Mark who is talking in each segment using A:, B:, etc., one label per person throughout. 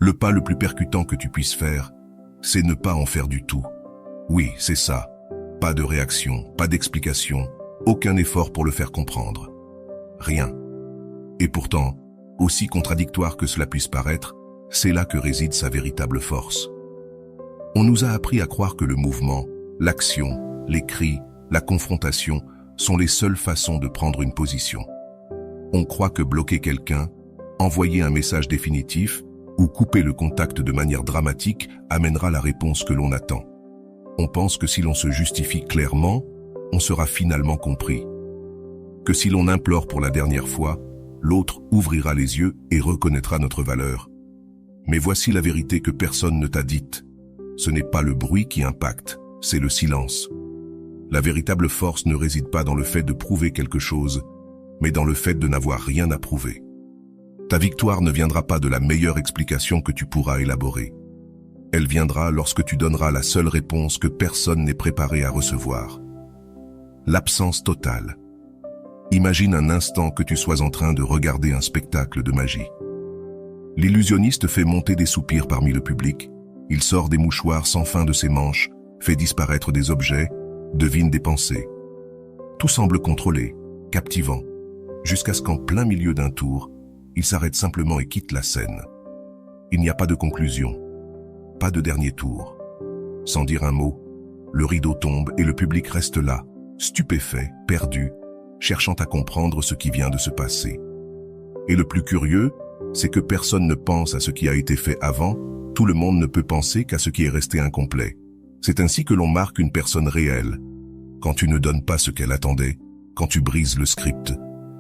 A: Le pas le plus percutant que tu puisses faire, c'est ne pas en faire du tout. Oui, c'est ça. Pas de réaction, pas d'explication, aucun effort pour le faire comprendre. Rien. Et pourtant, aussi contradictoire que cela puisse paraître, c'est là que réside sa véritable force. On nous a appris à croire que le mouvement, l'action, les cris, la confrontation sont les seules façons de prendre une position. On croit que bloquer quelqu'un, envoyer un message définitif ou couper le contact de manière dramatique amènera la réponse que l'on attend. On pense que si l'on se justifie clairement, on sera finalement compris. Que si l'on implore pour la dernière fois, l'autre ouvrira les yeux et reconnaîtra notre valeur. Mais voici la vérité que personne ne t'a dite. Ce n'est pas le bruit qui impacte, c'est le silence. La véritable force ne réside pas dans le fait de prouver quelque chose, mais dans le fait de n'avoir rien à prouver. Ta victoire ne viendra pas de la meilleure explication que tu pourras élaborer. Elle viendra lorsque tu donneras la seule réponse que personne n'est préparé à recevoir. L'absence totale. Imagine un instant que tu sois en train de regarder un spectacle de magie. L'illusionniste fait monter des soupirs parmi le public, il sort des mouchoirs sans fin de ses manches, fait disparaître des objets, devine des pensées. Tout semble contrôlé, captivant, jusqu'à ce qu'en plein milieu d'un tour, il s'arrête simplement et quitte la scène. Il n'y a pas de conclusion, pas de dernier tour. Sans dire un mot, le rideau tombe et le public reste là, stupéfait, perdu, cherchant à comprendre ce qui vient de se passer. Et le plus curieux, c'est que personne ne pense à ce qui a été fait avant, tout le monde ne peut penser qu'à ce qui est resté incomplet. C'est ainsi que l'on marque une personne réelle. Quand tu ne donnes pas ce qu'elle attendait, quand tu brises le script,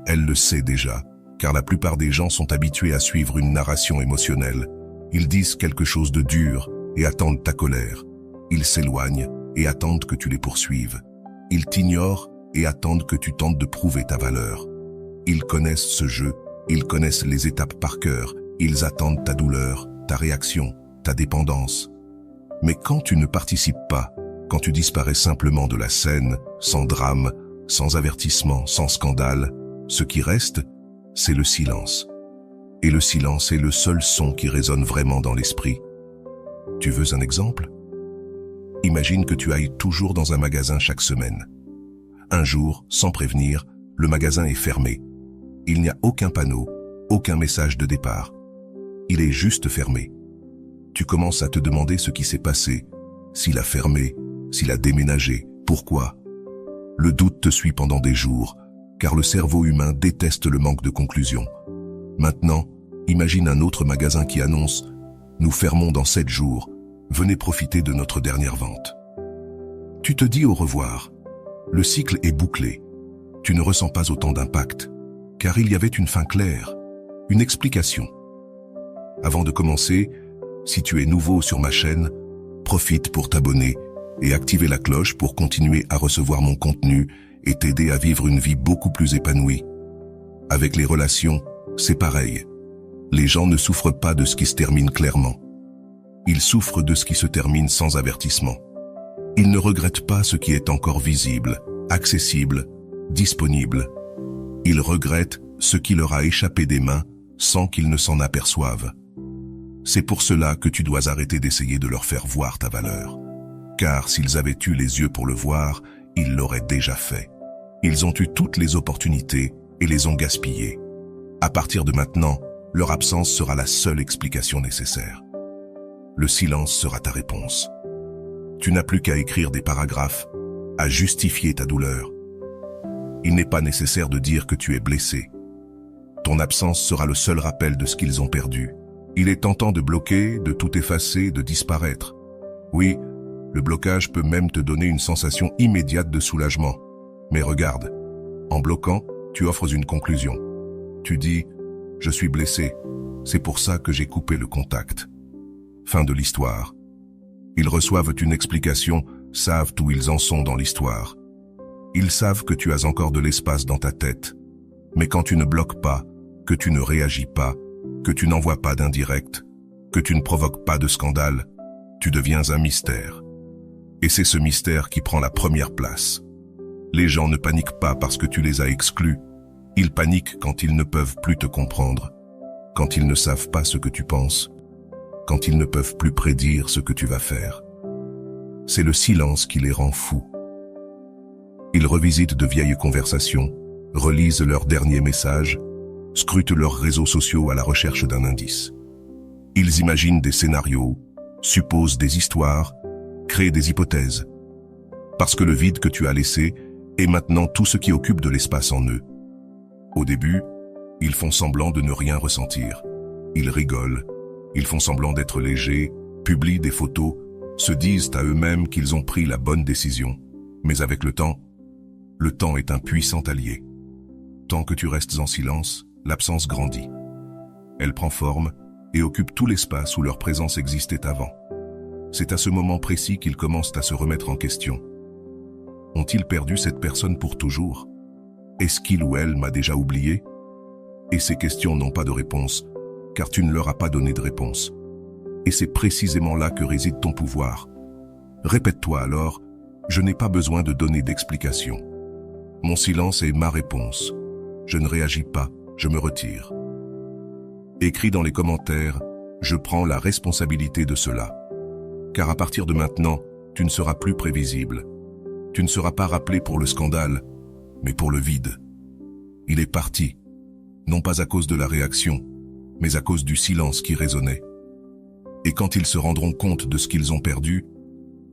A: elle le sait déjà, car la plupart des gens sont habitués à suivre une narration émotionnelle. Ils disent quelque chose de dur et attendent ta colère. Ils s'éloignent et attendent que tu les poursuives. Ils t'ignorent et attendent que tu tentes de prouver ta valeur. Ils connaissent ce jeu, ils connaissent les étapes par cœur, ils attendent ta douleur, ta réaction, ta dépendance. Mais quand tu ne participes pas, quand tu disparais simplement de la scène, sans drame, sans avertissement, sans scandale, ce qui reste, c'est le silence. Et le silence est le seul son qui résonne vraiment dans l'esprit. Tu veux un exemple? Imagine que tu ailles toujours dans un magasin chaque semaine. Un jour, sans prévenir, le magasin est fermé. Il n'y a aucun panneau, aucun message de départ. Il est juste fermé. Tu commences à te demander ce qui s'est passé, s'il a fermé, s'il a déménagé, pourquoi. Le doute te suit pendant des jours, car le cerveau humain déteste le manque de conclusion. Maintenant, imagine un autre magasin qui annonce « Nous fermons dans 7 jours, venez profiter de notre dernière vente ». Tu te dis au revoir. Le cycle est bouclé. Tu ne ressens pas autant d'impact, car il y avait une fin claire, une explication. Avant de commencer, si tu es nouveau sur ma chaîne, profite pour t'abonner et activer la cloche pour continuer à recevoir mon contenu et t'aider à vivre une vie beaucoup plus épanouie. Avec les relations, c'est pareil. Les gens ne souffrent pas de ce qui se termine clairement. Ils souffrent de ce qui se termine sans avertissement. Ils ne regrettent pas ce qui est encore visible, accessible, disponible. Ils regrettent ce qui leur a échappé des mains sans qu'ils ne s'en aperçoivent. C'est pour cela que tu dois arrêter d'essayer de leur faire voir ta valeur. Car s'ils avaient eu les yeux pour le voir, ils l'auraient déjà fait. Ils ont eu toutes les opportunités et les ont gaspillées. À partir de maintenant, leur absence sera la seule explication nécessaire. Le silence sera ta réponse. Tu n'as plus qu'à écrire des paragraphes, à justifier ta douleur. Il n'est pas nécessaire de dire que tu es blessé. Ton absence sera le seul rappel de ce qu'ils ont perdu. Il est tentant de bloquer, de tout effacer, de disparaître. Oui, le blocage peut même te donner une sensation immédiate de soulagement. Mais regarde, en bloquant, tu offres une conclusion. Tu dis « Je suis blessé, c'est pour ça que j'ai coupé le contact ». Fin de l'histoire. Ils reçoivent une explication, savent où ils en sont dans l'histoire. Ils savent que tu as encore de l'espace dans ta tête. Mais quand tu ne bloques pas, que tu ne réagis pas, que tu n'envoies pas d'indirect, que tu ne provoques pas de scandale, tu deviens un mystère. Et c'est ce mystère qui prend la première place. Les gens ne paniquent pas parce que tu les as exclus. Ils paniquent quand ils ne peuvent plus te comprendre, quand ils ne savent pas ce que tu penses. quand ils ne peuvent plus prédire ce que tu vas faire. C'est le silence qui les rend fous. Ils revisitent de vieilles conversations, relisent leurs derniers messages, scrutent leurs réseaux sociaux à la recherche d'un indice. Ils imaginent des scénarios, supposent des histoires, créent des hypothèses. Parce que le vide que tu as laissé est maintenant tout ce qui occupe de l'espace en eux. Au début, ils font semblant de ne rien ressentir. Ils rigolent, ils font semblant d'être légers, publient des photos, se disent à eux-mêmes qu'ils ont pris la bonne décision. Mais avec le temps est un puissant allié. Tant que tu restes en silence, l'absence grandit. Elle prend forme et occupe tout l'espace où leur présence existait avant. C'est à ce moment précis qu'ils commencent à se remettre en question. Ont-ils perdu cette personne pour toujours? Est-ce qu'il ou elle m'a déjà oublié? Et ces questions n'ont pas de réponse, car tu ne leur as pas donné de réponse. Et c'est précisément là que réside ton pouvoir. Répète-toi alors, je n'ai pas besoin de donner d'explication. Mon silence est ma réponse. Je ne réagis pas, je me retire. Écris dans les commentaires, je prends la responsabilité de cela. Car à partir de maintenant, tu ne seras plus prévisible. Tu ne seras pas rappelé pour le scandale, mais pour le vide. Il est parti, non pas à cause de la réaction, mais à cause du silence qui résonnait. Et quand ils se rendront compte de ce qu'ils ont perdu,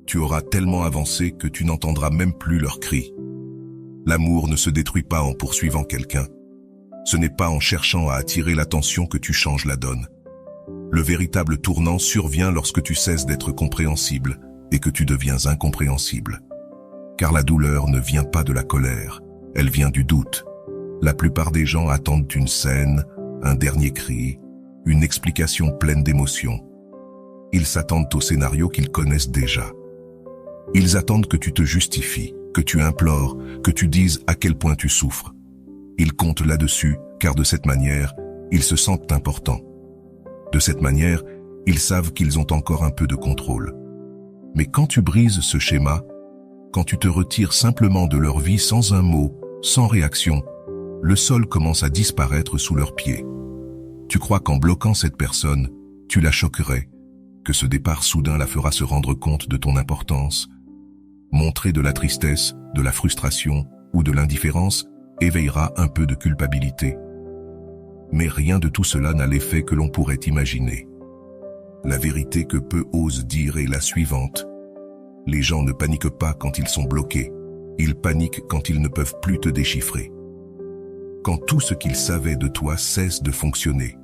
A: tu auras tellement avancé que tu n'entendras même plus leurs cris. L'amour ne se détruit pas en poursuivant quelqu'un. Ce n'est pas en cherchant à attirer l'attention que tu changes la donne. Le véritable tournant survient lorsque tu cesses d'être compréhensible et que tu deviens incompréhensible. Car la douleur ne vient pas de la colère, elle vient du doute. La plupart des gens attendent une scène, un dernier cri, une explication pleine d'émotions. Ils s'attendent au scénario qu'ils connaissent déjà. Ils attendent que tu te justifies, que tu implores, que tu dises à quel point tu souffres. Ils comptent là-dessus, car de cette manière, ils se sentent importants. De cette manière, ils savent qu'ils ont encore un peu de contrôle. Mais quand tu brises ce schéma, quand tu te retires simplement de leur vie sans un mot, sans réaction, le sol commence à disparaître sous leurs pieds. Tu crois qu'en bloquant cette personne, tu la choquerais, que ce départ soudain la fera se rendre compte de ton importance. Montrer de la tristesse, de la frustration ou de l'indifférence éveillera un peu de culpabilité. Mais rien de tout cela n'a l'effet que l'on pourrait imaginer. La vérité que peu osent dire est la suivante. Les gens ne paniquent pas quand ils sont bloqués. Ils paniquent quand ils ne peuvent plus te déchiffrer. Quand tout ce qu'ils savaient de toi cesse de fonctionner.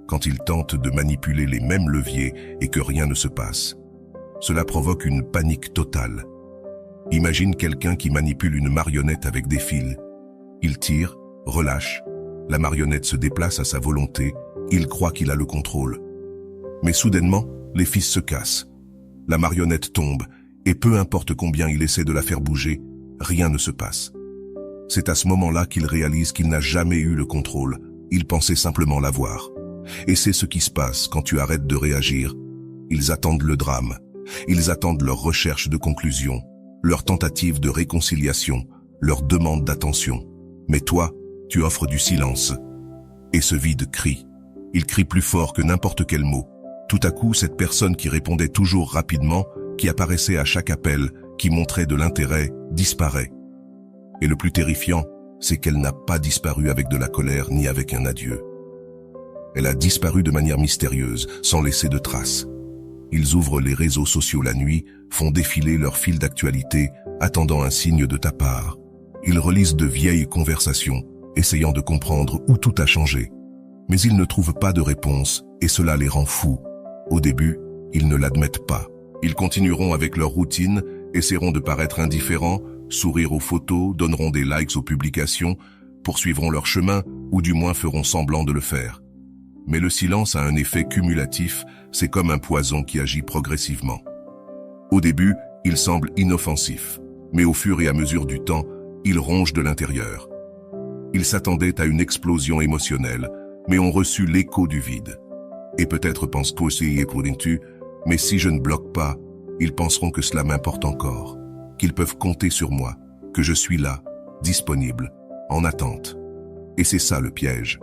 A: Quand ils tentent de manipuler les mêmes leviers et que rien ne se passe. Cela provoque une panique totale. Imagine quelqu'un qui manipule une marionnette avec des fils. Il tire, relâche. La marionnette se déplace à sa volonté. Il croit qu'il a le contrôle. Mais soudainement, les fils se cassent. La marionnette tombe, et peu importe combien il essaie de la faire bouger, rien ne se passe. C'est à ce moment-là qu'il réalise qu'il n'a jamais eu le contrôle. Il pensait simplement l'avoir. Et c'est ce qui se passe quand tu arrêtes de réagir. Ils attendent le drame. Ils attendent leur recherche de conclusion, leur tentative de réconciliation, leur demande d'attention. Mais toi, tu offres du silence. Et ce vide crie. Il crie plus fort que n'importe quel mot. Tout à coup, cette personne qui répondait toujours rapidement, qui apparaissait à chaque appel, qui montrait de l'intérêt, disparaît. Et le plus terrifiant, c'est qu'elle n'a pas disparu avec de la colère ni avec un adieu. Elle a disparu de manière mystérieuse, sans laisser de traces. Ils ouvrent les réseaux sociaux la nuit, font défiler leur fil d'actualité, attendant un signe de ta part. Ils relisent de vieilles conversations, essayant de comprendre où tout a changé. Mais ils ne trouvent pas de réponse, et cela les rend fous. Au début, ils ne l'admettent pas. Ils continueront avec leur routine, essaieront de paraître indifférents, sourire aux photos, donneront des likes aux publications, poursuivront leur chemin, ou du moins feront semblant de le faire. Mais le silence a un effet cumulatif, c'est comme un poison qui agit progressivement. Au début, il semble inoffensif, mais au fur et à mesure du temps, il ronge de l'intérieur. Ils s'attendaient à une explosion émotionnelle, mais ont reçu l'écho du vide. Et peut-être pensent qu'aussi pour tu, mais si je ne bloque pas, ils penseront que cela m'importe encore, qu'ils peuvent compter sur moi, que je suis là, disponible, en attente. Et c'est ça le piège.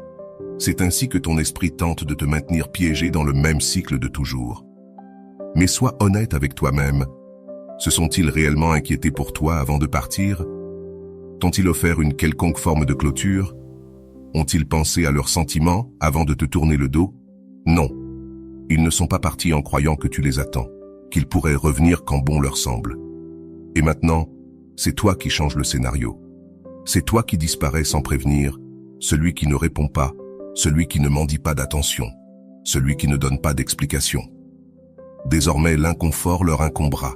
A: C'est ainsi que ton esprit tente de te maintenir piégé dans le même cycle de toujours. Mais sois honnête avec toi-même. Se sont-ils réellement inquiétés pour toi avant de partir? T'ont-ils offert une quelconque forme de clôture? Ont-ils pensé à leurs sentiments avant de te tourner le dos? Non. Ils ne sont pas partis en croyant que tu les attends, qu'ils pourraient revenir quand bon leur semble. Et maintenant, c'est toi qui changes le scénario. C'est toi qui disparais sans prévenir, celui qui ne répond pas, celui qui ne mendie pas d'attention, celui qui ne donne pas d'explication. Désormais, l'inconfort leur incombera.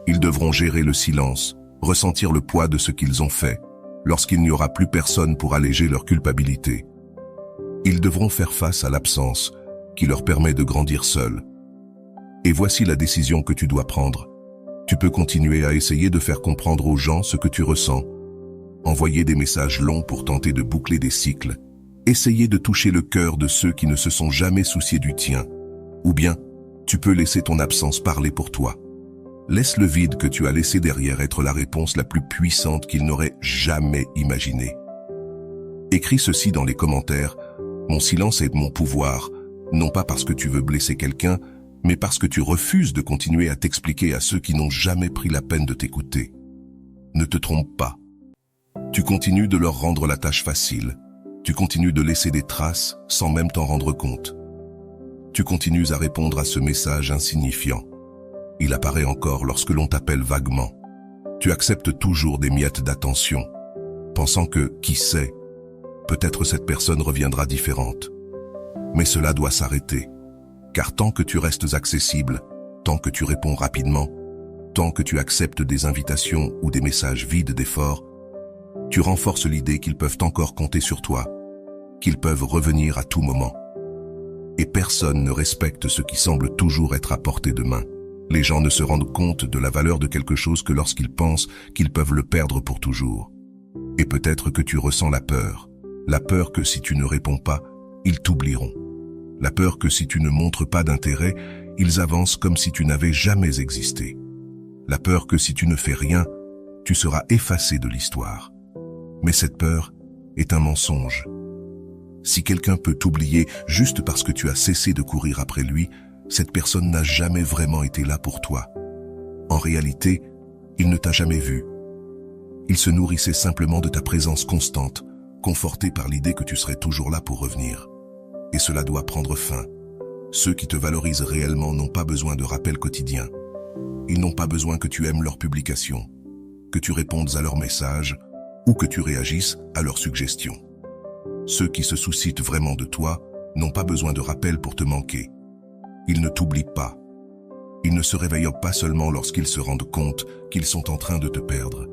A: Ils devront gérer le silence, ressentir le poids de ce qu'ils ont fait, lorsqu'il n'y aura plus personne pour alléger leur culpabilité. Ils devront faire face à l'absence, qui leur permet de grandir seuls. Et voici la décision que tu dois prendre. Tu peux continuer à essayer de faire comprendre aux gens ce que tu ressens, envoyer des messages longs pour tenter de boucler des cycles, essayer de toucher le cœur de ceux qui ne se sont jamais souciés du tien, ou bien tu peux laisser ton absence parler pour toi. Laisse le vide que tu as laissé derrière être la réponse la plus puissante qu'ils n'auraient jamais imaginée. Écris ceci dans les commentaires. Mon silence est mon pouvoir, non pas parce que tu veux blesser quelqu'un, mais parce que tu refuses de continuer à t'expliquer à ceux qui n'ont jamais pris la peine de t'écouter. Ne te trompe pas. Tu continues de leur rendre la tâche facile. Tu continues de laisser des traces sans même t'en rendre compte. Tu continues à répondre à ce message insignifiant. Il apparaît encore lorsque l'on t'appelle vaguement. Tu acceptes toujours des miettes d'attention, pensant que, qui sait, peut-être cette personne reviendra différente. Mais cela doit s'arrêter, car tant que tu restes accessible, tant que tu réponds rapidement, tant que tu acceptes des invitations ou des messages vides d'efforts, tu renforces l'idée qu'ils peuvent encore compter sur toi, qu'ils peuvent revenir à tout moment. Et personne ne respecte ce qui semble toujours être à portée de main. Les gens ne se rendent compte de la valeur de quelque chose que lorsqu'ils pensent qu'ils peuvent le perdre pour toujours. Et peut-être que tu ressens la peur que si tu ne réponds pas, ils t'oublieront. La peur que si tu ne montres pas d'intérêt, ils avancent comme si tu n'avais jamais existé. La peur que si tu ne fais rien, tu seras effacé de l'histoire. Mais cette peur est un mensonge. Si quelqu'un peut t'oublier juste parce que tu as cessé de courir après lui, cette personne n'a jamais vraiment été là pour toi. En réalité, il ne t'a jamais vu. Il se nourrissait simplement de ta présence constante, conforté par l'idée que tu serais toujours là pour revenir. Et cela doit prendre fin. Ceux qui te valorisent réellement n'ont pas besoin de rappels quotidiens. Ils n'ont pas besoin que tu aimes leurs publications, que tu répondes à leurs messages ou que tu réagisses à leurs suggestions. Ceux qui se soucient vraiment de toi n'ont pas besoin de rappels pour te manquer. Ils ne t'oublient pas. Ils ne se réveillent pas seulement lorsqu'ils se rendent compte qu'ils sont en train de te perdre.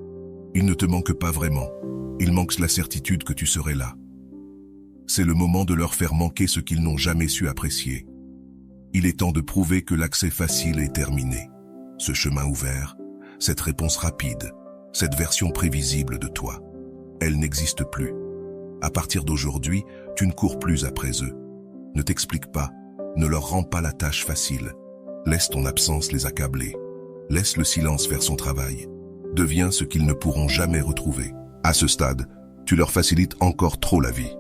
A: Ils ne te manquent pas vraiment. Ils manquent la certitude que tu serais là. C'est le moment de leur faire manquer ce qu'ils n'ont jamais su apprécier. Il est temps de prouver que l'accès facile est terminé. Ce chemin ouvert, cette réponse rapide, cette version prévisible de toi, elle n'existe plus. À partir d'aujourd'hui, tu ne cours plus après eux. Ne t'explique pas, ne leur rends pas la tâche facile. Laisse ton absence les accabler. Laisse le silence faire son travail. Deviens ce qu'ils ne pourront jamais retrouver. À ce stade, tu leur facilites encore trop la vie.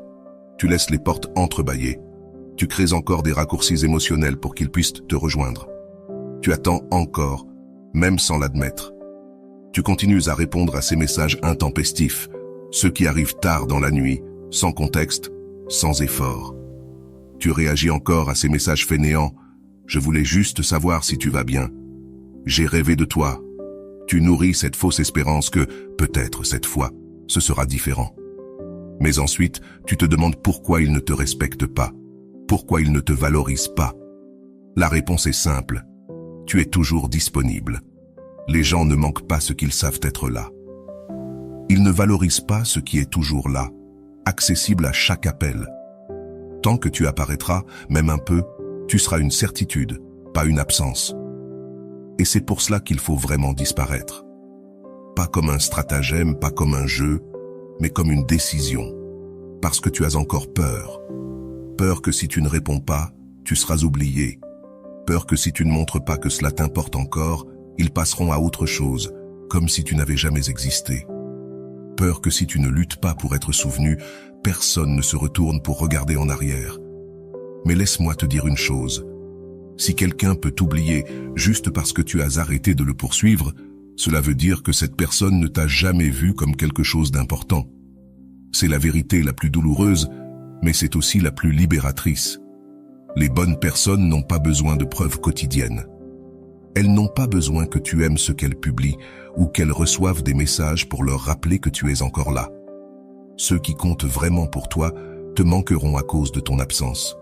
A: Tu laisses les portes entrebâillées. Tu crées encore des raccourcis émotionnels pour qu'ils puissent te rejoindre. Tu attends encore, même sans l'admettre. Tu continues à répondre à ces messages intempestifs, ceux qui arrivent tard dans la nuit, sans contexte, sans effort. Tu réagis encore à ces messages fainéants. Je voulais juste savoir si tu vas bien. J'ai rêvé de toi. Tu nourris cette fausse espérance que, peut-être cette fois, ce sera différent. Mais ensuite, tu te demandes pourquoi ils ne te respectent pas, pourquoi ils ne te valorisent pas. La réponse est simple. Tu es toujours disponible. Les gens ne manquent pas ce qu'ils savent être là. Ils ne valorisent pas ce qui est toujours là, accessible à chaque appel. Tant que tu apparaîtras, même un peu, tu seras une certitude, pas une absence. Et c'est pour cela qu'il faut vraiment disparaître. Pas comme un stratagème, pas comme un jeu, mais comme une décision. Parce que tu as encore peur. Peur que si tu ne réponds pas, tu seras oublié. Peur que si tu ne montres pas que cela t'importe encore, ils passeront à autre chose, comme si tu n'avais jamais existé. Peur que si tu ne luttes pas pour être souvenu, personne ne se retourne pour regarder en arrière. Mais laisse-moi te dire une chose. Si quelqu'un peut t'oublier juste parce que tu as arrêté de le poursuivre, cela veut dire que cette personne ne t'a jamais vu comme quelque chose d'important. C'est la vérité la plus douloureuse, mais c'est aussi la plus libératrice. Les bonnes personnes n'ont pas besoin de preuves quotidiennes. Elles n'ont pas besoin que tu aimes ce qu'elles publient ou qu'elles reçoivent des messages pour leur rappeler que tu es encore là. Ceux qui comptent vraiment pour toi te manqueront à cause de ton absence,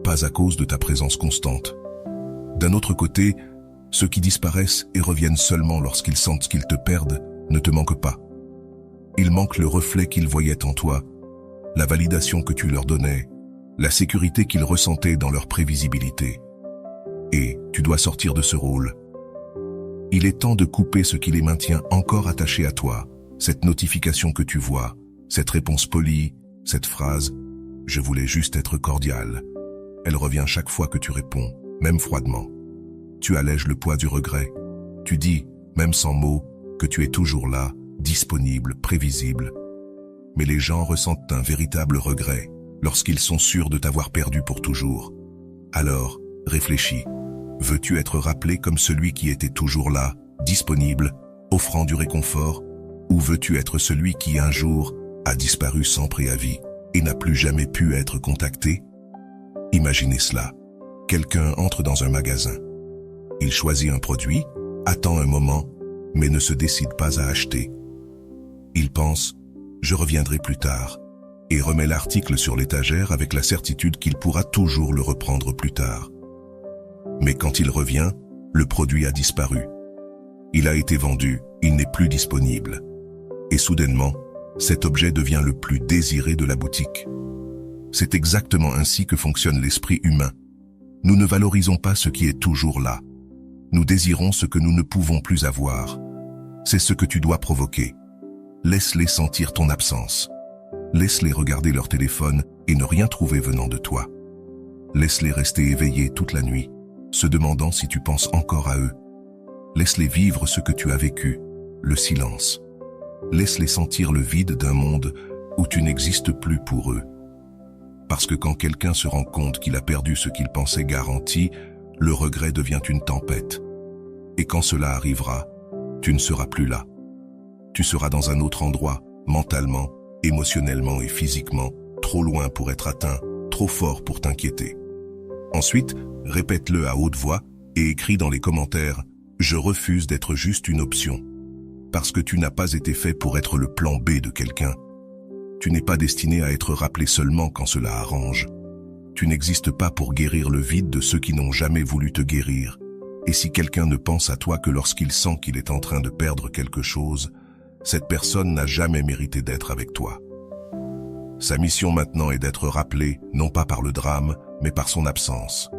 A: pas à cause de ta présence constante. D'un autre côté, ceux qui disparaissent et reviennent seulement lorsqu'ils sentent qu'ils te perdent ne te manquent pas. Ils manquent le reflet qu'ils voyaient en toi, la validation que tu leur donnais, la sécurité qu'ils ressentaient dans leur prévisibilité. Et tu dois sortir de ce rôle. Il est temps de couper ce qui les maintient encore attachés à toi, cette notification que tu vois, cette réponse polie, cette phrase « Je voulais juste être cordial ». Elle revient chaque fois que tu réponds, même froidement. Tu allèges le poids du regret. Tu dis, même sans mots, que tu es toujours là, disponible, prévisible. Mais les gens ressentent un véritable regret lorsqu'ils sont sûrs de t'avoir perdu pour toujours. Alors, réfléchis. Veux-tu être rappelé comme celui qui était toujours là, disponible, offrant du réconfort, ou veux-tu être celui qui un jour a disparu sans préavis et n'a plus jamais pu être contacté? Imaginez cela. Quelqu'un entre dans un magasin. Il choisit un produit, attend un moment, mais ne se décide pas à acheter. Il pense « je reviendrai plus tard » et remet l'article sur l'étagère avec la certitude qu'il pourra toujours le reprendre plus tard. Mais quand il revient, le produit a disparu. Il a été vendu, il n'est plus disponible. Et soudainement, cet objet devient le plus désiré de la boutique. C'est exactement ainsi que fonctionne l'esprit humain. Nous ne valorisons pas ce qui est toujours là. Nous désirons ce que nous ne pouvons plus avoir. C'est ce que tu dois provoquer. Laisse-les sentir ton absence. Laisse-les regarder leur téléphone et ne rien trouver venant de toi. Laisse-les rester éveillés toute la nuit, se demandant si tu penses encore à eux. Laisse-les vivre ce que tu as vécu, le silence. Laisse-les sentir le vide d'un monde où tu n'existes plus pour eux. Parce que quand quelqu'un se rend compte qu'il a perdu ce qu'il pensait garanti, le regret devient une tempête. Et quand cela arrivera, tu ne seras plus là. Tu seras dans un autre endroit, mentalement, émotionnellement et physiquement, trop loin pour être atteint, trop fort pour t'inquiéter. Ensuite, répète-le à haute voix et écris dans les commentaires « Je refuse d'être juste une option ». Parce que tu n'as pas été fait pour être le plan B de quelqu'un. Tu n'es pas destiné à être rappelé seulement quand cela arrange. Tu n'existes pas pour guérir le vide de ceux qui n'ont jamais voulu te guérir. Et si quelqu'un ne pense à toi que lorsqu'il sent qu'il est en train de perdre quelque chose, cette personne n'a jamais mérité d'être avec toi. Sa mission maintenant est d'être rappelé, non pas par le drame, mais par son absence.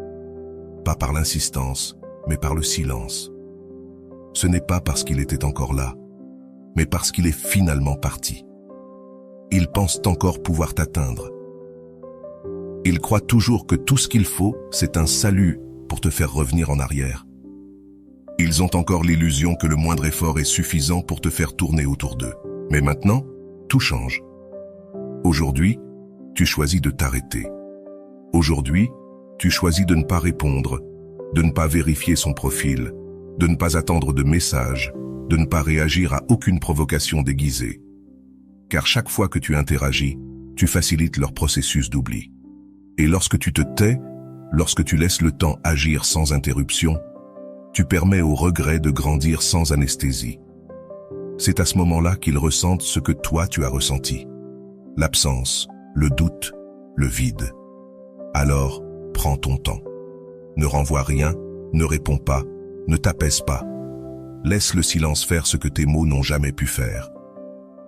A: Pas par l'insistance, mais par le silence. Ce n'est pas parce qu'il était encore là, mais parce qu'il est finalement parti. Ils pensent encore pouvoir t'atteindre. Ils croient toujours que tout ce qu'il faut, c'est un salut pour te faire revenir en arrière. Ils ont encore l'illusion que le moindre effort est suffisant pour te faire tourner autour d'eux. Mais maintenant, tout change. Aujourd'hui, tu choisis de t'arrêter. Aujourd'hui, tu choisis de ne pas répondre, de ne pas vérifier son profil, de ne pas attendre de messages, de ne pas réagir à aucune provocation déguisée. Car chaque fois que tu interagis, tu facilites leur processus d'oubli. Et lorsque tu te tais, lorsque tu laisses le temps agir sans interruption, tu permets au regret de grandir sans anesthésie. C'est à ce moment-là qu'ils ressentent ce que toi tu as ressenti. L'absence, le doute, le vide. Alors, prends ton temps. Ne renvoie rien, ne réponds pas, ne t'apaise pas. Laisse le silence faire ce que tes mots n'ont jamais pu faire.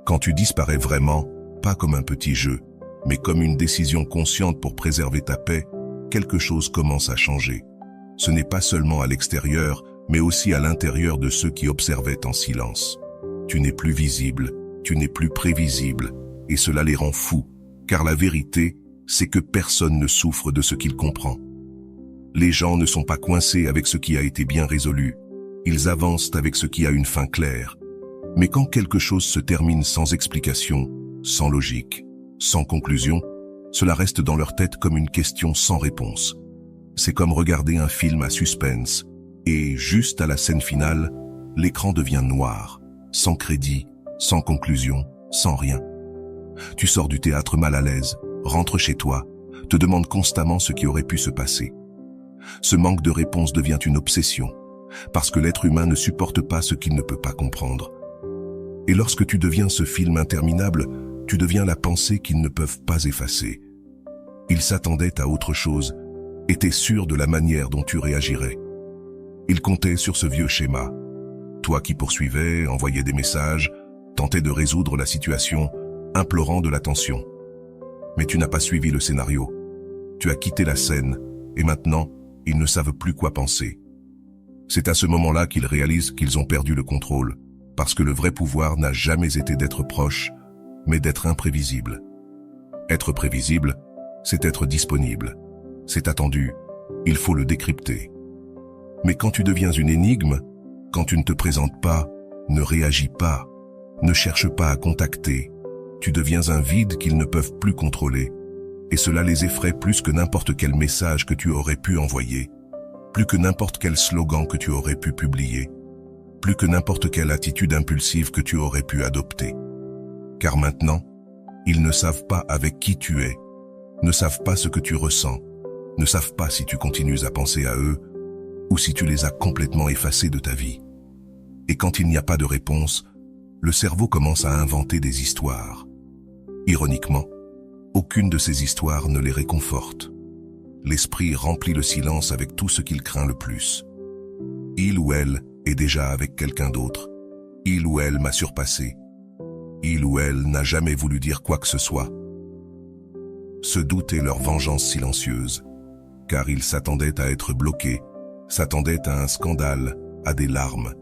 A: Quand tu disparais vraiment, pas comme un petit jeu, mais comme une décision consciente pour préserver ta paix, quelque chose commence à changer. Ce n'est pas seulement à l'extérieur, mais aussi à l'intérieur de ceux qui observaient en silence. Tu n'es plus visible, tu n'es plus prévisible, et cela les rend fous, car la vérité, c'est que personne ne souffre de ce qu'il comprend. Les gens ne sont pas coincés avec ce qui a été bien résolu, ils avancent avec ce qui a une fin claire. Mais quand quelque chose se termine sans explication, sans logique, sans conclusion, cela reste dans leur tête comme une question sans réponse. C'est comme regarder un film à suspense, et juste à la scène finale, l'écran devient noir, sans crédit, sans conclusion, sans rien. Tu sors du théâtre mal à l'aise, rentres chez toi, te demandes constamment ce qui aurait pu se passer. Ce manque de réponse devient une obsession, parce que l'être humain ne supporte pas ce qu'il ne peut pas comprendre. Et lorsque tu deviens ce film interminable, tu deviens la pensée qu'ils ne peuvent pas effacer. Ils s'attendaient à autre chose, étaient sûrs de la manière dont tu réagirais. Ils comptaient sur ce vieux schéma. Toi qui poursuivais, envoyais des messages, tentais de résoudre la situation, implorant de l'attention. Mais tu n'as pas suivi le scénario. Tu as quitté la scène, et maintenant, ils ne savent plus quoi penser. C'est à ce moment-là qu'ils réalisent qu'ils ont perdu le contrôle, parce que le vrai pouvoir n'a jamais été d'être proche, mais d'être imprévisible. Être prévisible, c'est être disponible. C'est attendu, il faut le décrypter. Mais quand tu deviens une énigme, quand tu ne te présentes pas, ne réagis pas, ne cherche pas à contacter, tu deviens un vide qu'ils ne peuvent plus contrôler. Et cela les effraie plus que n'importe quel message que tu aurais pu envoyer, plus que n'importe quel slogan que tu aurais pu publier, plus que n'importe quelle attitude impulsive que tu aurais pu adopter. Car maintenant, ils ne savent pas avec qui tu es, ne savent pas ce que tu ressens, ne savent pas si tu continues à penser à eux ou si tu les as complètement effacés de ta vie. Et quand il n'y a pas de réponse, le cerveau commence à inventer des histoires. Ironiquement, aucune de ces histoires ne les réconforte. L'esprit remplit le silence avec tout ce qu'il craint le plus. Il ou elle est déjà avec quelqu'un d'autre. Il ou elle m'a surpassé. Il ou elle n'a jamais voulu dire quoi que ce soit. Ce doute est leur vengeance silencieuse, car ils s'attendaient à être bloqués, s'attendaient à un scandale, à des larmes,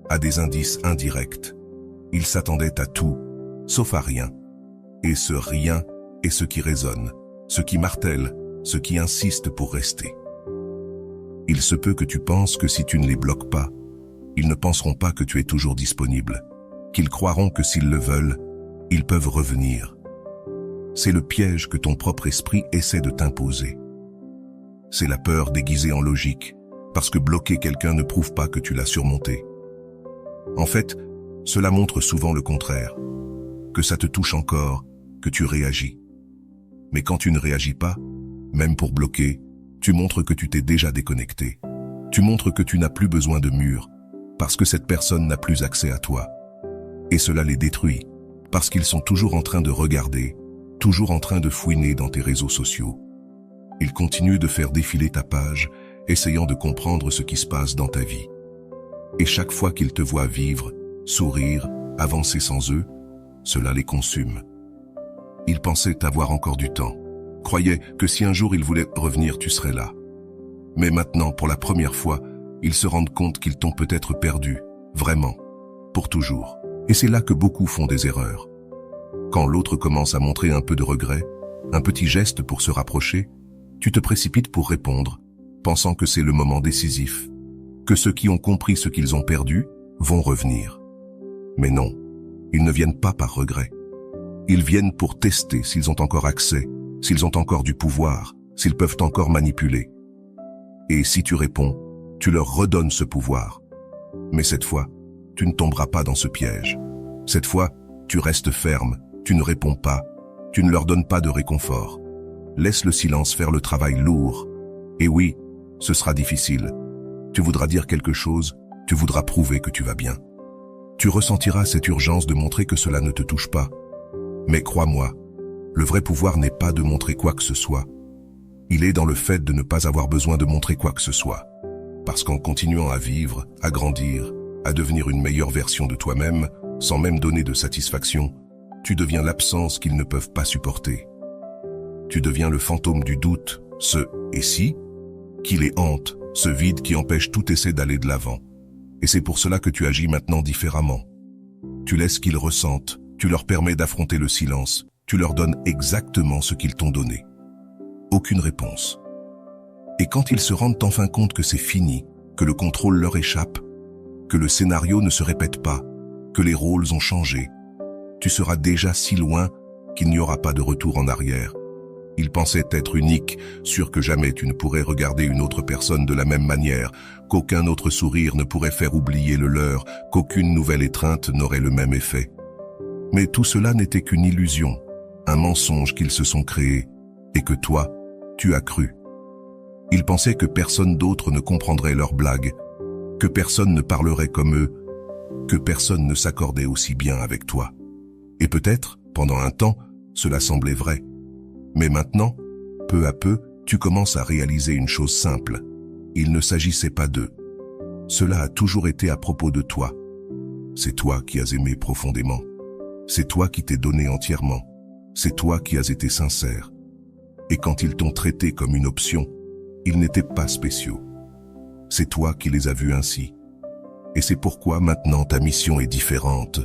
A: à des indices indirects. Ils s'attendaient à tout, sauf à rien. Et ce rien est ce qui résonne, ce qui martèle, ce qui insiste pour rester. Il se peut que tu penses que si tu ne les bloques pas, ils ne penseront pas que tu es toujours disponible, qu'ils croiront que s'ils le veulent, ils peuvent revenir. C'est le piège que ton propre esprit essaie de t'imposer. C'est la peur déguisée en logique, parce que bloquer quelqu'un ne prouve pas que tu l'as surmonté. En fait, cela montre souvent le contraire, que ça te touche encore, que tu réagis. Mais quand tu ne réagis pas, même pour bloquer, tu montres que tu t'es déjà déconnecté. Tu montres que tu n'as plus besoin de murs, parce que cette personne n'a plus accès à toi. Et cela les détruit, parce qu'ils sont toujours en train de regarder, toujours en train de fouiner dans tes réseaux sociaux. Ils continuent de faire défiler ta page, essayant de comprendre ce qui se passe dans ta vie. Et chaque fois qu'ils te voient vivre, sourire, avancer sans eux, cela les consume. Ils pensaient avoir encore du temps, croyaient que si un jour ils voulaient revenir, tu serais là. Mais maintenant, pour la première fois, ils se rendent compte qu'ils t'ont peut-être perdu, vraiment, pour toujours. Et c'est là que beaucoup font des erreurs. Quand l'autre commence à montrer un peu de regret, un petit geste pour se rapprocher, tu te précipites pour répondre, pensant que c'est le moment décisif, que ceux qui ont compris ce qu'ils ont perdu vont revenir. Mais non, ils ne viennent pas par regret. Ils viennent pour tester s'ils ont encore accès, s'ils ont encore du pouvoir, s'ils peuvent encore manipuler. Et si tu réponds, tu leur redonnes ce pouvoir. Mais cette fois, tu ne tomberas pas dans ce piège. Cette fois, tu restes ferme, tu ne réponds pas, tu ne leur donnes pas de réconfort. Laisse le silence faire le travail lourd. Et oui, ce sera difficile. Tu voudras dire quelque chose, tu voudras prouver que tu vas bien. Tu ressentiras cette urgence de montrer que cela ne te touche pas. Mais crois-moi, le vrai pouvoir n'est pas de montrer quoi que ce soit. Il est dans le fait de ne pas avoir besoin de montrer quoi que ce soit. Parce qu'en continuant à vivre, à grandir, à devenir une meilleure version de toi-même, sans même donner de satisfaction, tu deviens l'absence qu'ils ne peuvent pas supporter. Tu deviens le fantôme du doute, ce « et si » qui les hante, ce vide qui empêche tout essai d'aller de l'avant. Et c'est pour cela que tu agis maintenant différemment. Tu laisses qu'ils ressentent, tu leur permets d'affronter le silence, tu leur donnes exactement ce qu'ils t'ont donné. Aucune réponse. Et quand ils se rendent enfin compte que c'est fini, que le contrôle leur échappe, que le scénario ne se répète pas, que les rôles ont changé. Tu seras déjà si loin qu'il n'y aura pas de retour en arrière. Il pensait être unique, sûr que jamais tu ne pourrais regarder une autre personne de la même manière, qu'aucun autre sourire ne pourrait faire oublier le leur, qu'aucune nouvelle étreinte n'aurait le même effet. Mais tout cela n'était qu'une illusion, un mensonge qu'ils se sont créés, et que toi, tu as cru. Ils pensaient que personne d'autre ne comprendrait leurs blagues, que personne ne parlerait comme eux, que personne ne s'accordait aussi bien avec toi. Et peut-être, pendant un temps, cela semblait vrai. Mais maintenant, peu à peu, tu commences à réaliser une chose simple. Il ne s'agissait pas d'eux. Cela a toujours été à propos de toi. C'est toi qui as aimé profondément. C'est toi qui t'es donné entièrement. C'est toi qui as été sincère. Et quand ils t'ont traité comme une option, ils n'étaient pas spéciaux. C'est toi qui les as vus ainsi. Et c'est pourquoi maintenant ta mission est différente.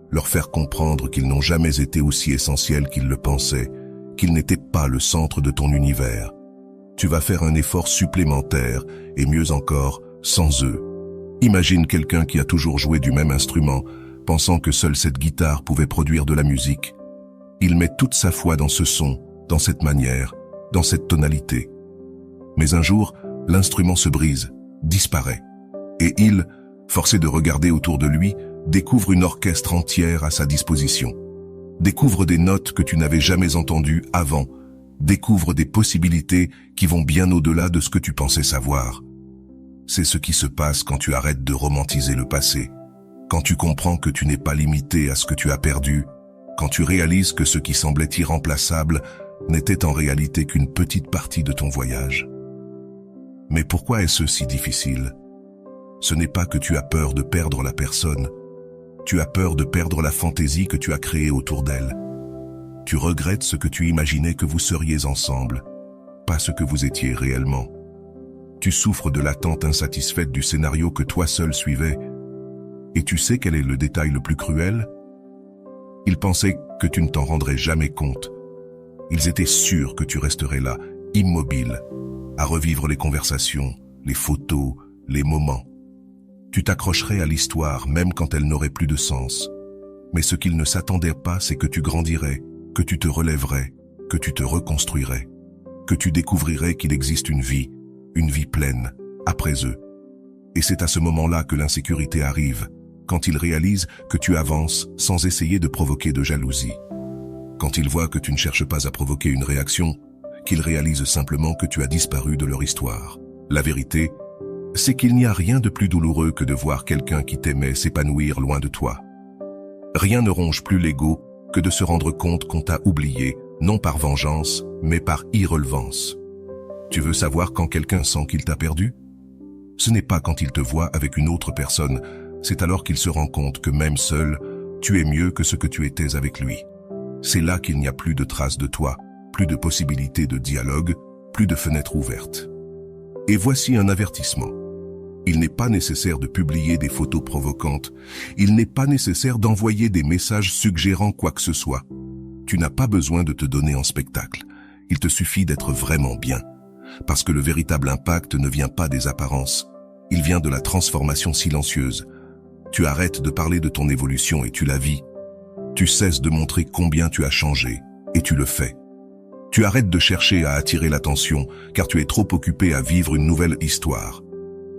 A: Leur faire comprendre qu'ils n'ont jamais été aussi essentiels qu'ils le pensaient, qu'ils n'étaient pas le centre de ton univers. Tu vas faire un effort supplémentaire, et mieux encore, sans eux. Imagine quelqu'un qui a toujours joué du même instrument, pensant que seule cette guitare pouvait produire de la musique. Il met toute sa foi dans ce son, dans cette manière, dans cette tonalité. Mais un jour, l'instrument se brise, disparaît. Et il, forcé de regarder autour de lui, découvre une orchestre entière à sa disposition. Découvre des notes que tu n'avais jamais entendues avant. Découvre des possibilités qui vont bien au-delà de ce que tu pensais savoir. C'est ce qui se passe quand tu arrêtes de romantiser le passé. Quand tu comprends que tu n'es pas limité à ce que tu as perdu. Quand tu réalises que ce qui semblait irremplaçable n'était en réalité qu'une petite partie de ton voyage. Mais pourquoi est-ce si difficile? Ce n'est pas que tu as peur de perdre la personne. Tu as peur de perdre la fantaisie que tu as créée autour d'elle. Tu regrettes ce que tu imaginais que vous seriez ensemble, pas ce que vous étiez réellement. Tu souffres de l'attente insatisfaite du scénario que toi seul suivais. Et tu sais quel est le détail le plus cruel? Ils pensaient que tu ne t'en rendrais jamais compte. Ils étaient sûrs que tu resterais là, immobile, à revivre les conversations, les photos, les moments. Tu t'accrocherais à l'histoire même quand elle n'aurait plus de sens. Mais ce qu'ils ne s'attendaient pas, c'est que tu grandirais, que tu te relèverais, que tu te reconstruirais, que tu découvrirais qu'il existe une vie pleine, après eux. Et c'est à ce moment-là que l'insécurité arrive, quand ils réalisent que tu avances sans essayer de provoquer de jalousie. Quand ils voient que tu ne cherches pas à provoquer une réaction, qu'ils réalisent simplement que tu as disparu de leur histoire. La vérité, c'est qu'il n'y a rien de plus douloureux que de voir quelqu'un qui t'aimait s'épanouir loin de toi. Rien ne ronge plus l'ego que de se rendre compte qu'on t'a oublié, non par vengeance, mais par irrelevance. Tu veux savoir quand quelqu'un sent qu'il t'a perdu? Ce n'est pas quand il te voit avec une autre personne, c'est alors qu'il se rend compte que même seul, tu es mieux que ce que tu étais avec lui. C'est là qu'il n'y a plus de traces de toi, plus de possibilités de dialogue, plus de fenêtres ouvertes. Et voici un avertissement. Il n'est pas nécessaire de publier des photos provocantes. Il n'est pas nécessaire d'envoyer des messages suggérant quoi que ce soit. Tu n'as pas besoin de te donner en spectacle. Il te suffit d'être vraiment bien. Parce que le véritable impact ne vient pas des apparences. Il vient de la transformation silencieuse. Tu arrêtes de parler de ton évolution et tu la vis. Tu cesses de montrer combien tu as changé et tu le fais. Tu arrêtes de chercher à attirer l'attention car tu es trop occupé à vivre une nouvelle histoire.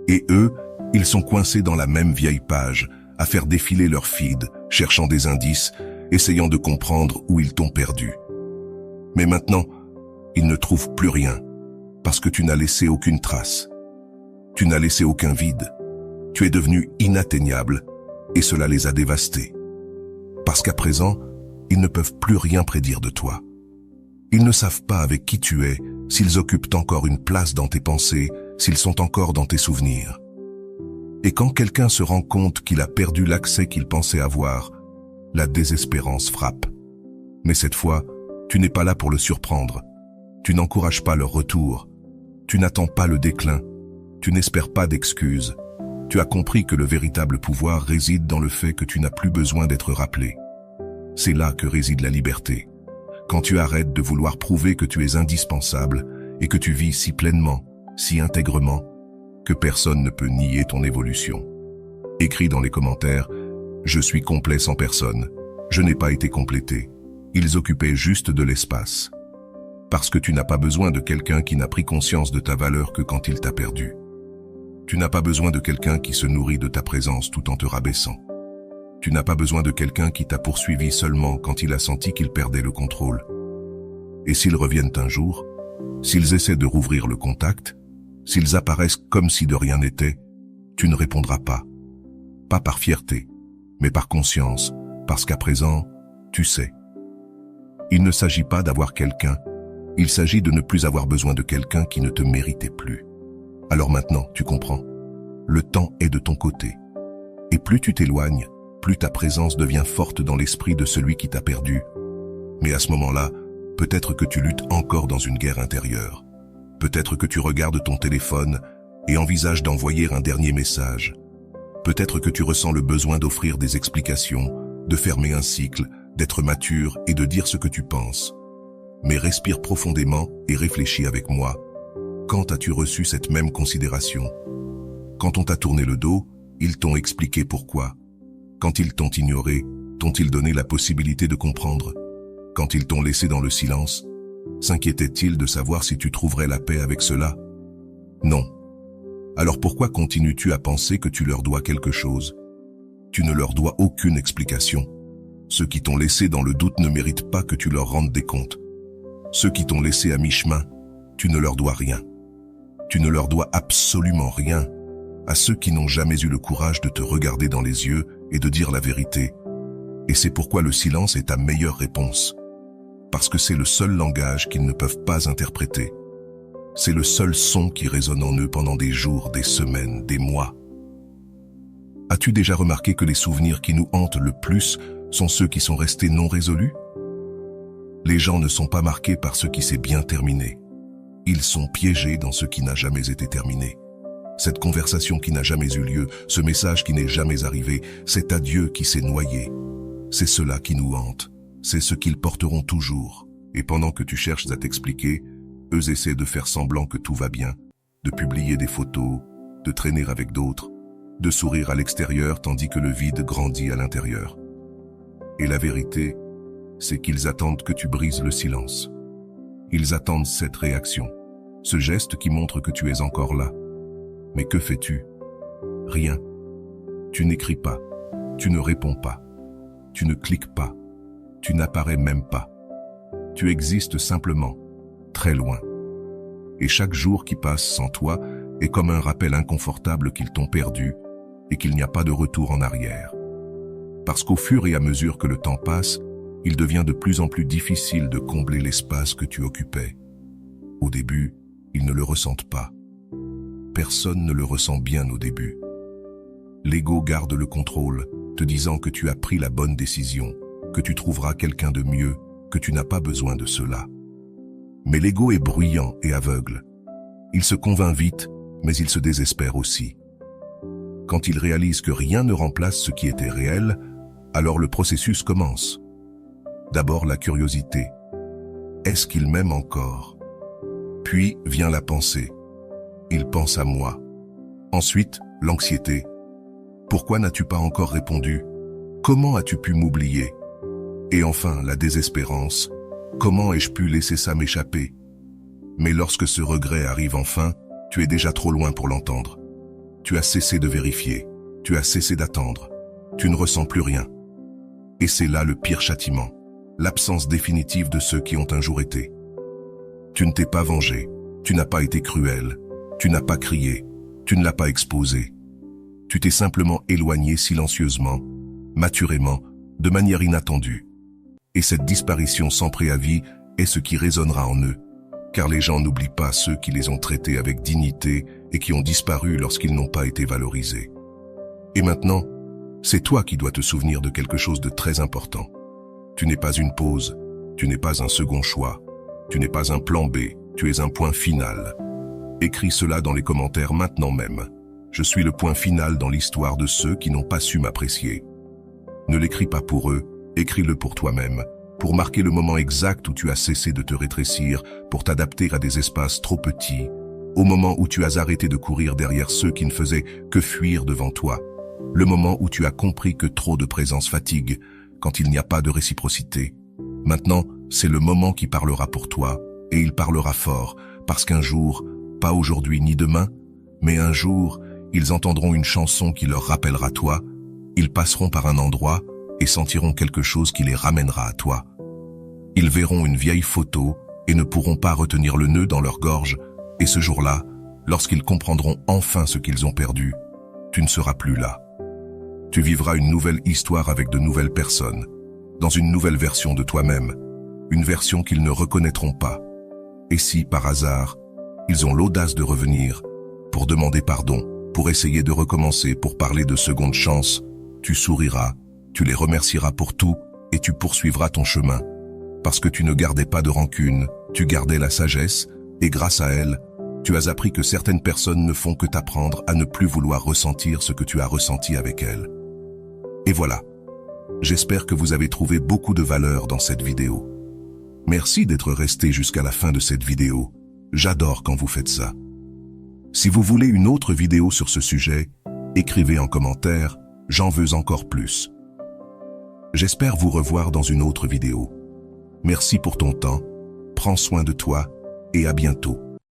A: Et eux, ils sont coincés dans la même vieille page, à faire défiler leur feed, cherchant des indices, essayant de comprendre où ils t'ont perdu. Mais maintenant, ils ne trouvent plus rien, parce que tu n'as laissé aucune trace. Tu n'as laissé aucun vide. Tu es devenu inatteignable, et cela les a dévastés. Parce qu'à présent, ils ne peuvent plus rien prédire de toi. Ils ne savent pas avec qui tu es, s'ils occupent encore une place dans tes pensées, s'ils sont encore dans tes souvenirs. Et quand quelqu'un se rend compte qu'il a perdu l'accès qu'il pensait avoir, la désespérance frappe. Mais cette fois, tu n'es pas là pour le surprendre. Tu n'encourages pas leur retour. Tu n'attends pas le déclin. Tu n'espères pas d'excuses. Tu as compris que le véritable pouvoir réside dans le fait que tu n'as plus besoin d'être rappelé. C'est là que réside la liberté. Quand tu arrêtes de vouloir prouver que tu es indispensable et que tu vis si pleinement, si intègrement, que personne ne peut nier ton évolution. Écris dans les commentaires « Je suis complet sans personne. Je n'ai pas été complété. Ils occupaient juste de l'espace. Parce que tu n'as pas besoin de quelqu'un qui n'a pris conscience de ta valeur que quand il t'a perdu. Tu n'as pas besoin de quelqu'un qui se nourrit de ta présence tout en te rabaissant. Tu n'as pas besoin de quelqu'un qui t'a poursuivi seulement quand il a senti qu'il perdait le contrôle. Et s'ils reviennent un jour, s'ils essaient de rouvrir le contact, s'ils apparaissent comme si de rien n'était, tu ne répondras pas. Pas par fierté, mais par conscience, parce qu'à présent, tu sais. Il ne s'agit pas d'avoir quelqu'un, il s'agit de ne plus avoir besoin de quelqu'un qui ne te méritait plus. Alors maintenant, tu comprends. Le temps est de ton côté. Et plus tu t'éloignes, plus ta présence devient forte dans l'esprit de celui qui t'a perdu. Mais à ce moment-là, peut-être que tu luttes encore dans une guerre intérieure. Peut-être que tu regardes ton téléphone et envisages d'envoyer un dernier message. Peut-être que tu ressens le besoin d'offrir des explications, de fermer un cycle, d'être mature et de dire ce que tu penses. Mais respire profondément et réfléchis avec moi. Quand as-tu reçu cette même considération? Quand on t'a tourné le dos, ils t'ont expliqué pourquoi. Quand ils t'ont ignoré, t'ont-ils donné la possibilité de comprendre? Quand ils t'ont laissé dans le silence, s'inquiétaient-ils de savoir si tu trouverais la paix avec cela? Non. Alors pourquoi continues-tu à penser que tu leur dois quelque chose? Tu ne leur dois aucune explication. Ceux qui t'ont laissé dans le doute ne méritent pas que tu leur rendes des comptes. Ceux qui t'ont laissé à mi-chemin, tu ne leur dois rien. Tu ne leur dois absolument rien à ceux qui n'ont jamais eu le courage de te regarder dans les yeux et de dire la vérité. Et c'est pourquoi le silence est ta meilleure réponse. Parce que c'est le seul langage qu'ils ne peuvent pas interpréter. C'est le seul son qui résonne en eux pendant des jours, des semaines, des mois. As-tu déjà remarqué que les souvenirs qui nous hantent le plus sont ceux qui sont restés non résolus? Les gens ne sont pas marqués par ce qui s'est bien terminé. Ils sont piégés dans ce qui n'a jamais été terminé. Cette conversation qui n'a jamais eu lieu, ce message qui n'est jamais arrivé, cet adieu qui s'est noyé. C'est cela qui nous hante. C'est ce qu'ils porteront toujours. Et pendant que tu cherches à t'expliquer, eux essaient de faire semblant que tout va bien, de publier des photos, de traîner avec d'autres, de sourire à l'extérieur tandis que le vide grandit à l'intérieur. Et la vérité, c'est qu'ils attendent que tu brises le silence. Ils attendent cette réaction, ce geste qui montre que tu es encore là. Mais que fais-tu? Rien. Tu n'écris pas, tu ne réponds pas, tu ne cliques pas, tu n'apparais même pas. Tu existes simplement, très loin. Et chaque jour qui passe sans toi est comme un rappel inconfortable qu'ils t'ont perdu et qu'il n'y a pas de retour en arrière. Parce qu'au fur et à mesure que le temps passe, il devient de plus en plus difficile de combler l'espace que tu occupais. Au début, ils ne le ressentent pas. Personne ne le ressent bien au début. L'ego garde le contrôle, te disant que tu as pris la bonne décision, que tu trouveras quelqu'un de mieux, que tu n'as pas besoin de cela. Mais l'ego est bruyant et aveugle. Il se convainc vite, mais il se désespère aussi. Quand il réalise que rien ne remplace ce qui était réel, alors le processus commence. D'abord la curiosité. Est-ce qu'il m'aime encore? Puis vient la pensée. Il pense à moi. Ensuite, l'anxiété. Pourquoi n'as-tu pas encore répondu? Comment as-tu pu m'oublier? Et enfin, la désespérance. Comment ai-je pu laisser ça m'échapper? Mais lorsque ce regret arrive enfin, tu es déjà trop loin pour l'entendre. Tu as cessé de vérifier. Tu as cessé d'attendre. Tu ne ressens plus rien. Et c'est là le pire châtiment. L'absence définitive de ceux qui ont un jour été. Tu ne t'es pas vengé. Tu n'as pas été cruel. Tu n'as pas crié. Tu ne l'as pas exposé. Tu t'es simplement éloigné silencieusement, maturément, de manière inattendue. Et cette disparition sans préavis est ce qui résonnera en eux, car les gens n'oublient pas ceux qui les ont traités avec dignité et qui ont disparu lorsqu'ils n'ont pas été valorisés. Et maintenant, c'est toi qui dois te souvenir de quelque chose de très important. Tu n'es pas une pause, tu n'es pas un second choix, tu n'es pas un plan B, tu es un point final. Écris cela dans les commentaires maintenant même. Je suis le point final dans l'histoire de ceux qui n'ont pas su m'apprécier. Ne l'écris pas pour eux, écris-le pour toi-même, pour marquer le moment exact où tu as cessé de te rétrécir, pour t'adapter à des espaces trop petits, au moment où tu as arrêté de courir derrière ceux qui ne faisaient que fuir devant toi. le moment où tu as compris que trop de présence fatigue quand il n'y a pas de réciprocité. Maintenant, c'est le moment qui parlera pour toi, et il parlera fort, parce qu'un jour, pas aujourd'hui ni demain, mais un jour, ils entendront une chanson qui leur rappellera toi, ils passeront par un endroit et sentiront quelque chose qui les ramènera à toi. Ils verront une vieille photo et ne pourront pas retenir le nœud dans leur gorge, et ce jour-là, lorsqu'ils comprendront enfin ce qu'ils ont perdu, tu ne seras plus là. Tu vivras une nouvelle histoire avec de nouvelles personnes, dans une nouvelle version de toi-même, une version qu'ils ne reconnaîtront pas. Et si, par hasard, ils ont l'audace de revenir, pour demander pardon, pour essayer de recommencer, pour parler de seconde chance, tu souriras, tu les remercieras pour tout, et tu poursuivras ton chemin. Parce que tu ne gardais pas de rancune, tu gardais la sagesse, et grâce à elle, tu as appris que certaines personnes ne font que t'apprendre à ne plus vouloir ressentir ce que tu as ressenti avec elles. Et voilà. J'espère que vous avez trouvé beaucoup de valeur dans cette vidéo. Merci d'être resté jusqu'à la fin de cette vidéo. J'adore quand vous faites ça. Si vous voulez une autre vidéo sur ce sujet, écrivez en commentaire « J'en veux encore plus ». J'espère vous revoir dans une autre vidéo. Merci pour ton temps, prends soin de toi et à bientôt.